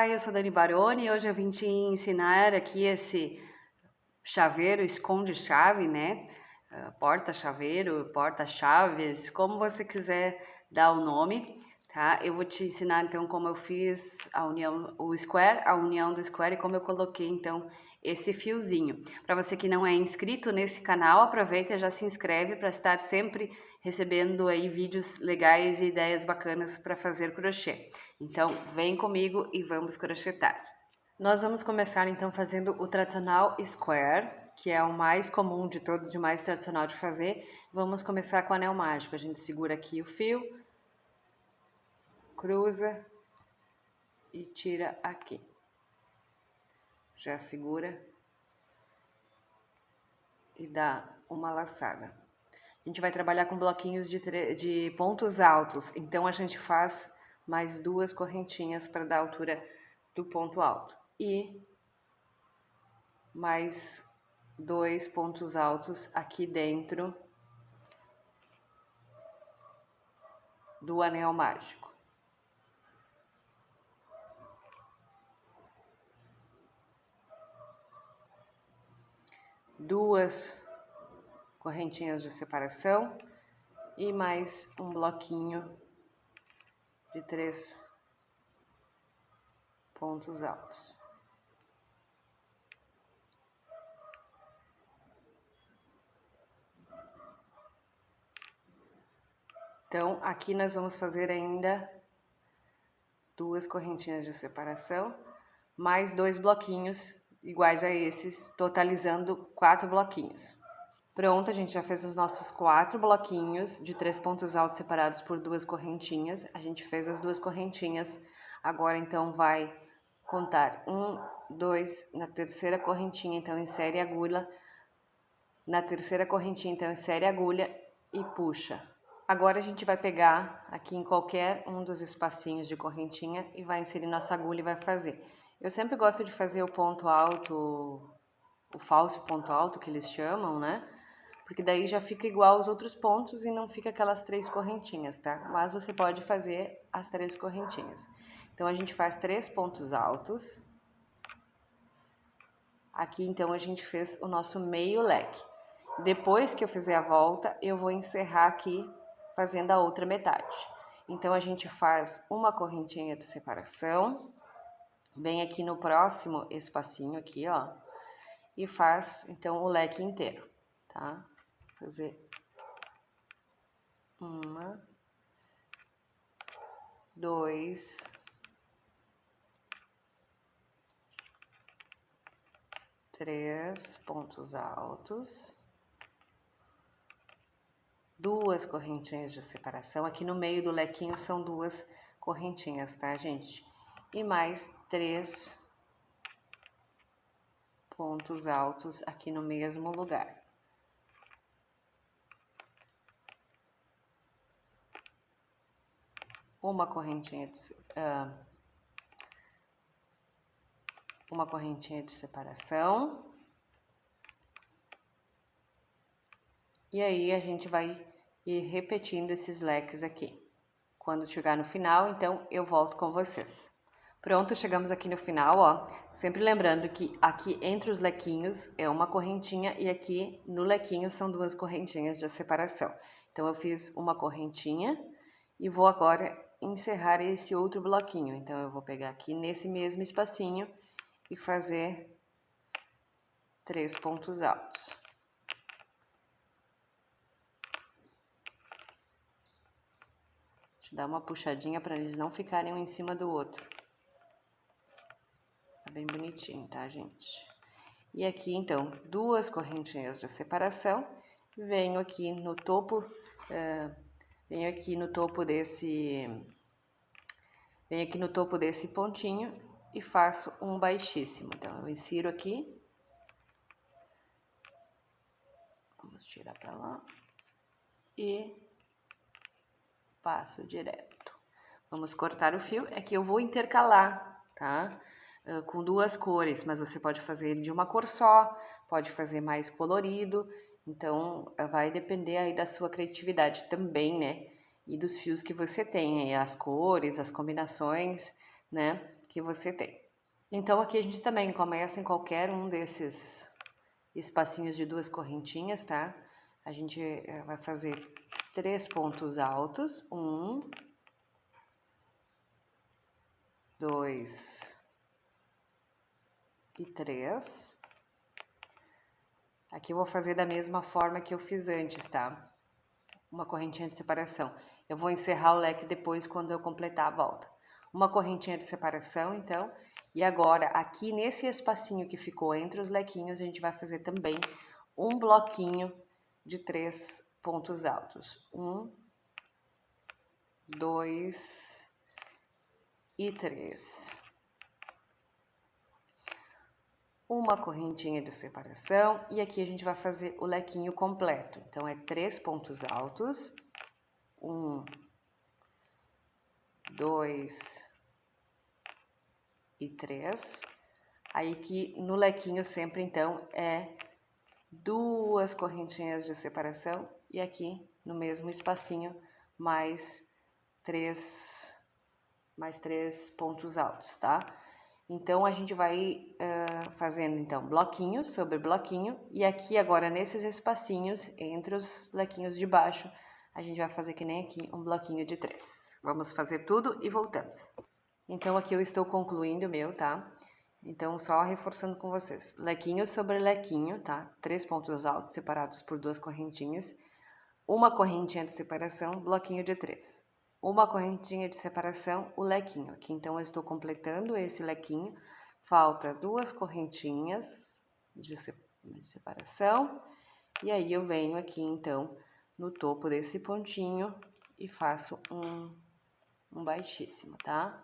Olá, eu sou Dani Baroni e hoje eu vim te ensinar aqui esse chaveiro esconde-chave, né? Porta-chaveiro, porta-chaves, como você quiser dar o nome, tá? Eu vou te ensinar então como eu fiz a união, o square, a união do square e como eu coloquei então esse fiozinho. Para você que não é inscrito nesse canal, aproveita e já se inscreve para estar sempre recebendo aí vídeos legais e ideias bacanas para fazer crochê. Então, vem comigo e vamos crochetar. Nós vamos começar então fazendo o tradicional square, que é o mais comum de todos e o mais tradicional de fazer. Vamos começar com o anel mágico. A gente segura aqui o fio, cruza e tira aqui. Já segura e dá uma laçada. A gente vai trabalhar com bloquinhos de pontos altos, então a gente faz mais 2 correntinhas para dar a altura do ponto alto. E mais 2 pontos altos aqui dentro do anel mágico. Duas correntinhas de separação e mais um bloquinho de 3 pontos altos. Então, aqui nós vamos fazer ainda 2 correntinhas de separação, mais 2 bloquinhos iguais a esses, totalizando 4 bloquinhos. Pronto, a gente já fez os nossos 4 bloquinhos de 3 pontos altos separados por 2 correntinhas. A gente fez as 2 correntinhas, agora então vai contar 1, 2, na terceira correntinha, então insere a agulha, na terceira correntinha, então insere a agulha e puxa. Agora a gente vai pegar aqui em qualquer um dos espacinhos de correntinha e vai inserir nossa agulha e vai fazer. Eu sempre gosto de fazer o ponto alto, o falso ponto alto que eles chamam, né? Porque daí já fica igual aos outros pontos e não fica aquelas 3 correntinhas, tá? Mas você pode fazer as 3 correntinhas. Então a gente faz 3 pontos altos. Aqui então a gente fez o nosso meio leque. Depois que eu fizer a volta, eu vou encerrar aqui fazendo a outra metade. Então, a gente faz uma correntinha de separação, vem aqui no próximo espacinho aqui, ó, e faz, então, o leque inteiro, tá? Fazer 1, 2, 3 pontos altos. 2 correntinhas de separação, aqui no meio do lequinho são 2 correntinhas, tá, gente? E mais 3 pontos altos aqui no mesmo lugar. Uma correntinha de separação. E aí a gente vai ir repetindo esses leques aqui. Quando chegar no final, então eu volto com vocês. Pronto, chegamos aqui no final, ó. Sempre lembrando que aqui entre os lequinhos é uma correntinha e aqui no lequinho são 2 correntinhas de separação. Então eu fiz uma correntinha e vou agora encerrar esse outro bloquinho. Então eu vou pegar aqui nesse mesmo espacinho e fazer 3 pontos altos. Dá uma puxadinha para eles não ficarem um em cima do outro. Tá bem bonitinho, tá, gente? E aqui, então, 2 correntinhas de separação. Venho aqui no topo, desse pontinho e faço um baixíssimo. Então, eu insiro aqui. Vamos tirar para lá. E passo direto. Vamos cortar o fio. Aqui eu vou intercalar, tá? Com 2 cores, mas você pode fazer ele de uma cor só, pode fazer mais colorido. Então, vai depender aí da sua criatividade também, né? E dos fios que você tem, aí, as cores, as combinações, né? que você tem. Então, aqui a gente também começa em qualquer um desses espacinhos de 2 correntinhas, tá? A gente vai fazer 3 pontos altos, 1, 2 e 3. Aqui eu vou fazer da mesma forma que eu fiz antes, tá? Uma correntinha de separação. Eu vou encerrar o leque depois quando eu completar a volta. Uma correntinha de separação, então. E agora, aqui nesse espacinho que ficou entre os lequinhos, a gente vai fazer também um bloquinho de 3 pontos altos. 1, 2 e 3. Uma correntinha de separação e aqui a gente vai fazer o lequinho completo. Então, é 3 pontos altos. 1, 2 e 3. Aí que no lequinho sempre, então, é 2 correntinhas de separação e aqui no mesmo espacinho mais 3 pontos altos, tá? Então, a gente vai fazendo, então, bloquinho sobre bloquinho. E aqui, agora, nesses espacinhos, entre os lequinhos de baixo, a gente vai fazer que nem aqui, um bloquinho de 3. Vamos fazer tudo e voltamos. Então, aqui eu estou concluindo o meu, tá? Então, só reforçando com vocês. Lequinho sobre lequinho, tá? 3 pontos altos separados por 2 correntinhas. Uma correntinha de separação, bloquinho de 3. Uma correntinha de separação, o lequinho. Aqui, então, eu estou completando esse lequinho. Falta 2 correntinhas de separação. E aí, eu venho aqui, então, no topo desse pontinho e faço um baixíssimo, tá?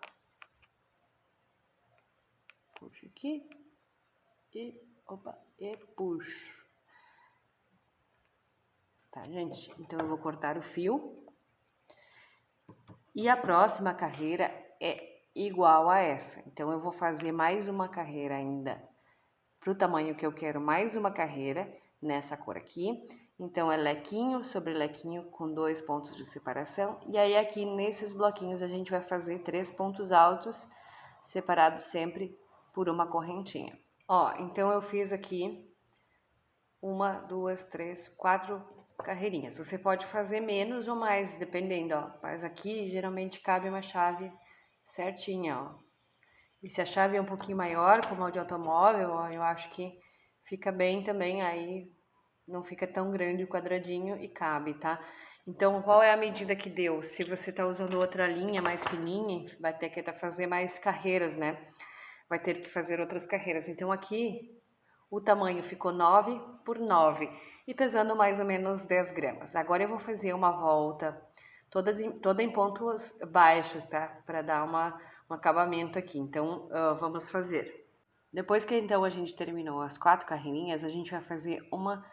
Puxo aqui e, e puxo. Tá, gente? Então, eu vou cortar o fio. E a próxima carreira é igual a essa. Então, eu vou fazer mais uma carreira ainda pro tamanho que eu quero, mais uma carreira nessa cor aqui. Então, é lequinho sobre lequinho com 2 pontos de separação. E aí, aqui nesses bloquinhos, a gente vai fazer 3 pontos altos, separados sempre por uma correntinha. Ó, então eu fiz aqui 1, 2, 3, 4 carreirinhas. Você pode fazer menos ou mais, dependendo, ó. Mas aqui geralmente cabe uma chave certinha, ó. E se a chave é um pouquinho maior, como a de automóvel, ó, eu acho que fica bem também, aí não fica tão grande o quadradinho e cabe, tá? Então, qual é a medida que deu? Se você tá usando outra linha mais fininha, vai ter que fazer mais carreiras, né? Vai ter que fazer outras carreiras. Então, aqui o tamanho ficou 9 por 9 e pesando mais ou menos 10 gramas. Agora eu vou fazer uma volta toda em pontos baixos, tá? Para dar um acabamento aqui. Então, vamos fazer. Depois que então a gente terminou as 4 carreirinhas, a gente vai fazer uma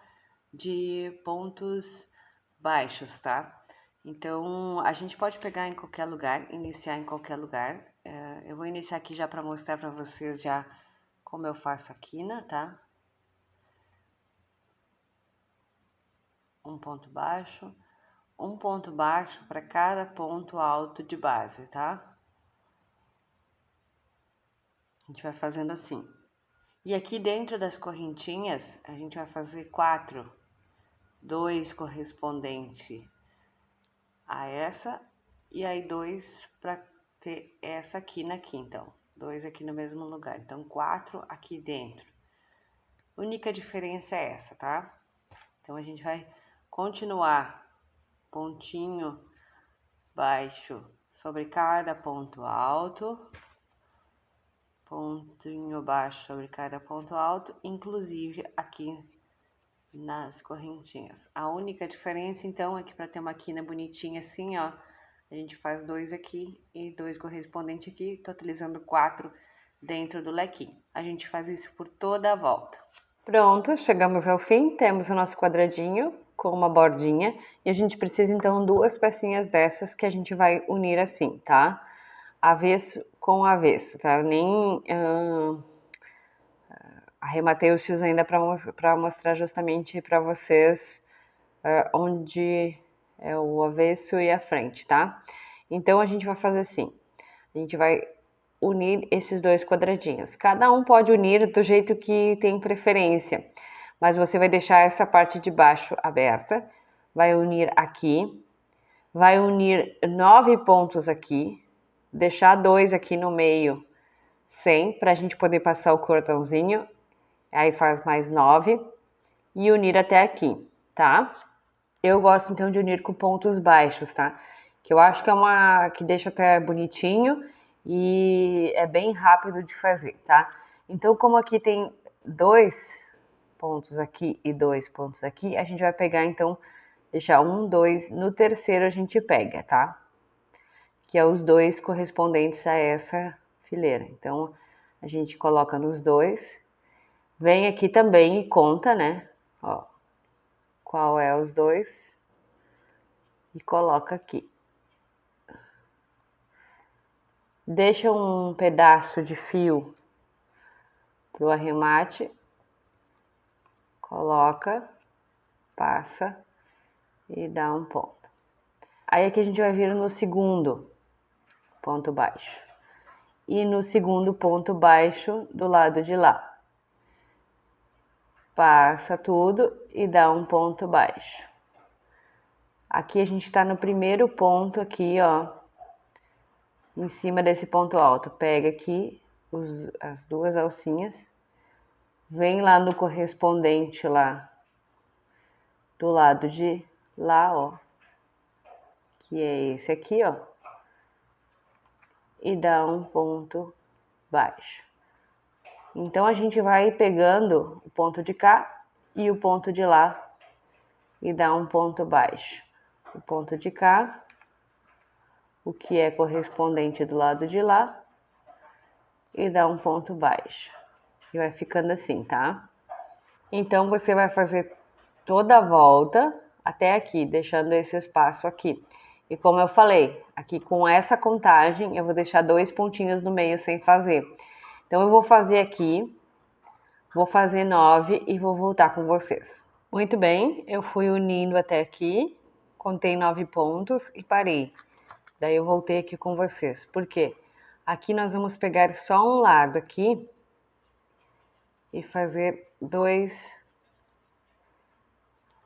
de pontos baixos, tá? Então, a gente pode pegar em qualquer lugar, iniciar em qualquer lugar. Eu vou iniciar aqui já para mostrar para vocês já como eu faço a quina, tá? Um ponto baixo para cada ponto alto de base, tá? A gente vai fazendo assim. E aqui dentro das correntinhas, a gente vai fazer 4, 2 correspondente a essa, e aí 2 para ter essa aqui na quinta, então. 2 aqui no mesmo lugar, então 4 aqui dentro. A única diferença é essa, tá? Então, a gente vai continuar pontinho baixo sobre cada ponto alto, pontinho baixo sobre cada ponto alto, inclusive aqui nas correntinhas. A única diferença, então, é que para ter uma quina bonitinha assim, ó, a gente faz 2 aqui e 2 correspondente aqui, totalizando 4 dentro do lequinho. A gente faz isso por toda a volta. Pronto, chegamos ao fim, temos o nosso quadradinho com uma bordinha e a gente precisa então 2 pecinhas dessas que a gente vai unir assim, tá? Avesso com avesso, tá? Nem arrematei os fios ainda para mostrar justamente para vocês onde é o avesso e a frente, tá? Então a gente vai fazer assim, a gente vai unir esses dois quadradinhos. Cada um pode unir do jeito que tem preferência, mas você vai deixar essa parte de baixo aberta, vai unir aqui, vai unir 9 pontos aqui, deixar 2 aqui no meio sem, para a gente poder passar o cordãozinho, aí faz mais 9 e unir até aqui, tá? Eu gosto então de unir com pontos baixos, tá? Que eu acho que que deixa até bonitinho e é bem rápido de fazer, tá? Então, como aqui tem 2 pontos aqui e 2 pontos aqui, a gente vai pegar então, deixar 1, 2, no terceiro a gente pega, tá? Que é os 2 correspondentes a essa fileira. Então, a gente coloca nos 2, vem aqui também e conta, né? Ó, qual é os 2 e coloca aqui. Deixa um pedaço de fio pro arremate, coloca, passa e dá um ponto. Aí aqui a gente vai vir no segundo ponto baixo e no segundo ponto baixo do lado de lá. Passa tudo e dá um ponto baixo. Aqui a gente está no primeiro ponto aqui, ó, em cima desse ponto alto. Pega aqui as duas alcinhas, vem lá no correspondente lá do lado de lá, ó, que é esse aqui, ó, e dá um ponto baixo. Então a gente vai pegando o ponto de cá e o ponto de lá e dá um ponto baixo. O ponto de cá, o que é correspondente do lado de lá, e dá um ponto baixo. E vai ficando assim, tá? Então você vai fazer toda a volta até aqui, deixando esse espaço aqui. E como eu falei, aqui com essa contagem, eu vou deixar 2 pontinhos no meio sem fazer. Então eu vou fazer aqui, vou fazer 9 e vou voltar com vocês. Muito bem, eu fui unindo até aqui, contei 9 pontos e parei. Daí eu voltei aqui com vocês. Por quê? Aqui nós vamos pegar só um lado aqui e fazer 2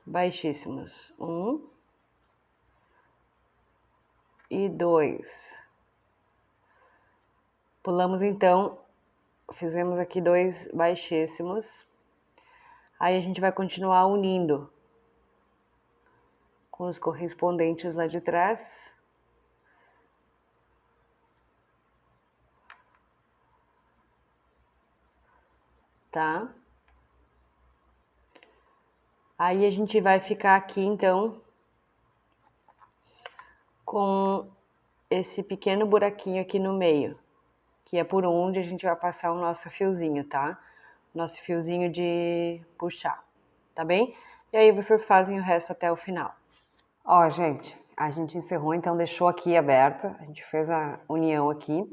baixíssimos. 1 e 2. Pulamos então, fizemos aqui 2 baixíssimos. Aí a gente vai continuar unindo com os correspondentes lá de trás. Tá? Aí a gente vai ficar aqui então com esse pequeno buraquinho aqui no meio, que é por onde a gente vai passar o nosso fiozinho, tá? Nosso fiozinho de puxar, tá bem? E aí vocês fazem o resto até o final. Ó, gente, a gente encerrou, então deixou aqui aberta, a gente fez a união aqui.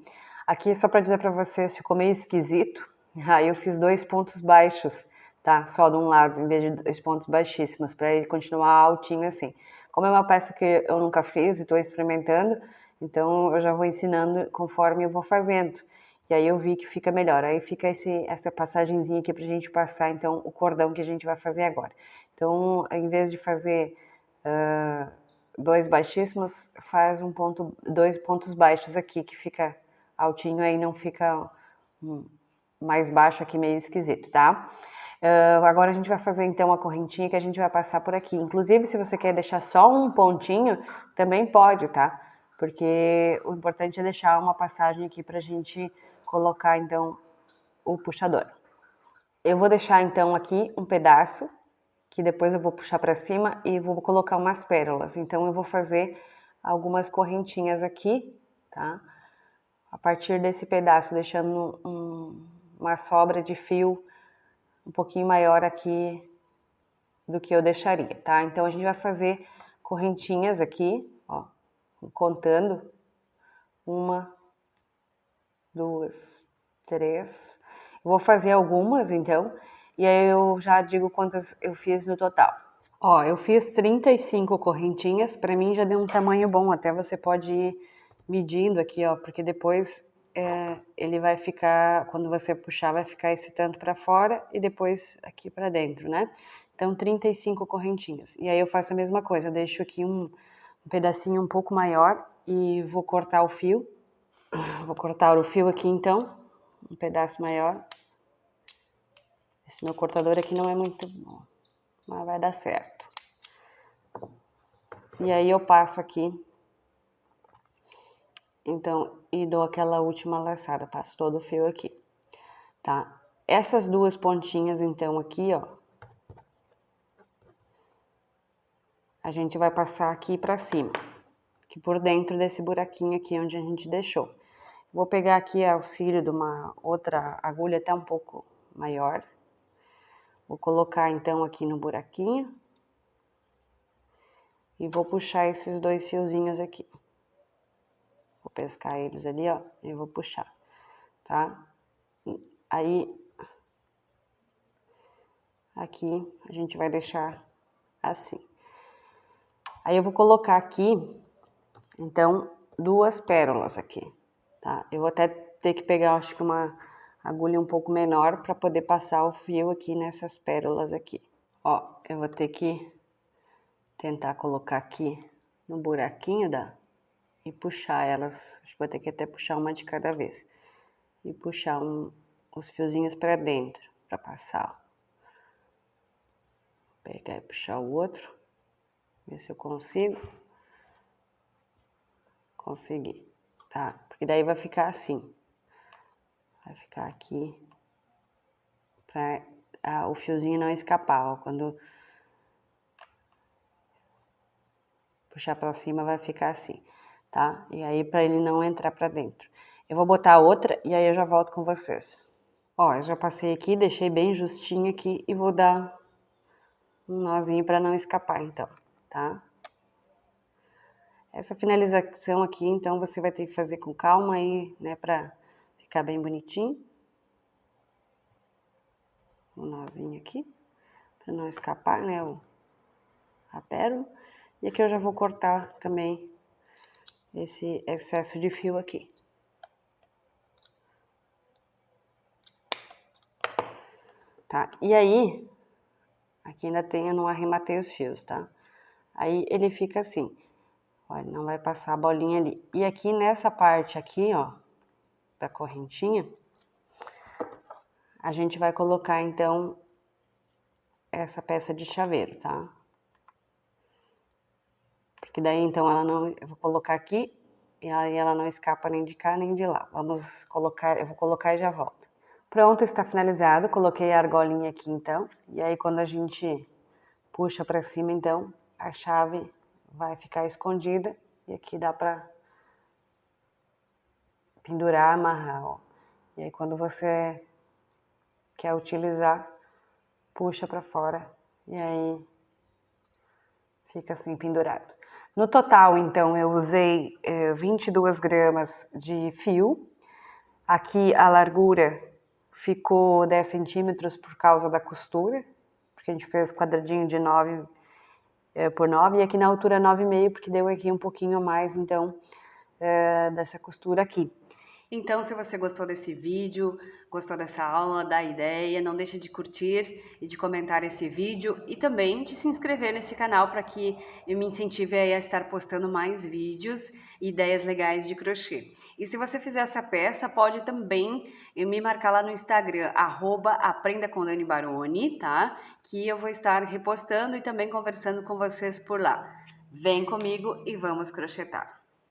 Aqui, só para dizer para vocês, ficou meio esquisito. Aí eu fiz 2 pontos baixos, tá? Só de um lado, em vez de 2 pontos baixíssimos, para ele continuar altinho assim. Como é uma peça que eu nunca fiz e estou experimentando, então eu já vou ensinando conforme eu vou fazendo. E aí eu vi que fica melhor. Aí fica essa passagenzinha aqui pra gente passar, então, o cordão que a gente vai fazer agora. Então, em vez de fazer 2 baixíssimos, faz 2 pontos baixos aqui, que fica altinho, aí não fica mais baixo aqui, meio esquisito, tá? Agora a gente vai fazer então a correntinha que a gente vai passar por aqui. Inclusive, se você quer deixar só um pontinho, também pode, tá? Porque o importante é deixar uma passagem aqui pra gente colocar então o puxador. Eu vou deixar então aqui um pedaço, que depois eu vou puxar para cima e vou colocar umas pérolas. Então eu vou fazer algumas correntinhas aqui, tá? A partir desse pedaço, deixando uma sobra de fio um pouquinho maior aqui do que eu deixaria, tá? Então a gente vai fazer correntinhas aqui, ó, contando 1, 2, 3. Eu vou fazer algumas então, e aí eu já digo quantas eu fiz no total. Ó, eu fiz 35 correntinhas, pra mim já deu um tamanho bom, até você pode ir medindo aqui, ó, porque depois ele vai ficar, quando você puxar, vai ficar esse tanto para fora e depois aqui para dentro, né? Então, 35 correntinhas. E aí eu faço a mesma coisa, eu deixo aqui um pedacinho um pouco maior e vou cortar o fio. Vou cortar o fio aqui, então, um pedaço maior. Esse meu cortador aqui não é muito bom, mas vai dar certo. E aí eu passo aqui, então, e dou aquela última laçada, passo todo o fio aqui, tá? Essas duas pontinhas, então, aqui, ó, a gente vai passar aqui pra cima, aqui por dentro desse buraquinho aqui onde a gente deixou. Vou pegar aqui auxílio de uma outra agulha até um pouco maior. Vou colocar, então, aqui no buraquinho. E vou puxar esses dois fiozinhos aqui. Vou pescar eles ali, ó, e vou puxar, tá? Aí, aqui, a gente vai deixar assim. Aí eu vou colocar aqui, então, duas pérolas aqui, tá? Eu vou até ter que pegar, acho que uma agulha um pouco menor para poder passar o fio aqui nessas pérolas aqui. Ó, eu vou ter que tentar colocar aqui no buraquinho e puxar elas, acho que vou ter que até puxar uma de cada vez. E puxar os fiozinhos para dentro, para passar. Ó. Pegar e puxar o outro, ver se eu consigo. Consegui, tá? Porque daí vai ficar assim. Vai ficar aqui, para o fiozinho não escapar, ó. Quando puxar para cima vai ficar assim, tá? E aí para ele não entrar para dentro. Eu vou botar outra e aí eu já volto com vocês. Ó, eu já passei aqui, deixei bem justinho aqui e vou dar um nozinho para não escapar, então, tá? Essa finalização aqui, então, você vai ter que fazer com calma aí, né, para ficar bem bonitinho. Um nozinho aqui, para não escapar, né, a pérola. E aqui eu já vou cortar também esse excesso de fio aqui. Tá? E aí, aqui ainda tem, eu não arrematei os fios, tá? Aí ele fica assim, olha, não vai passar a bolinha ali. E aqui nessa parte aqui, ó, da correntinha, a gente vai colocar então essa peça de chaveiro, tá? Porque daí então ela não, eu vou colocar aqui e aí ela não escapa nem de cá nem de lá. Vamos colocar, eu vou colocar e já volto. Pronto, está finalizado, coloquei a argolinha aqui então, e aí quando a gente puxa para cima então, a chave vai ficar escondida e aqui dá para pendurar, amarrar, ó. E aí quando você quer utilizar, puxa para fora e aí fica assim pendurado. No total, então, eu usei 22 gramas de fio. Aqui a largura ficou 10 centímetros por causa da costura, porque a gente fez quadradinho de 9 por 9, e aqui na altura 9,5, porque deu aqui um pouquinho a mais, então, dessa costura aqui. Então, se você gostou desse vídeo, gostou dessa aula, da ideia, não deixe de curtir e de comentar esse vídeo e também de se inscrever nesse canal para que eu me incentive a estar postando mais vídeos e ideias legais de crochê. E se você fizer essa peça, pode também me marcar lá no Instagram, @aprendacomdanibaroni, tá? Que eu vou estar repostando e também conversando com vocês por lá. Vem comigo e vamos crochetar!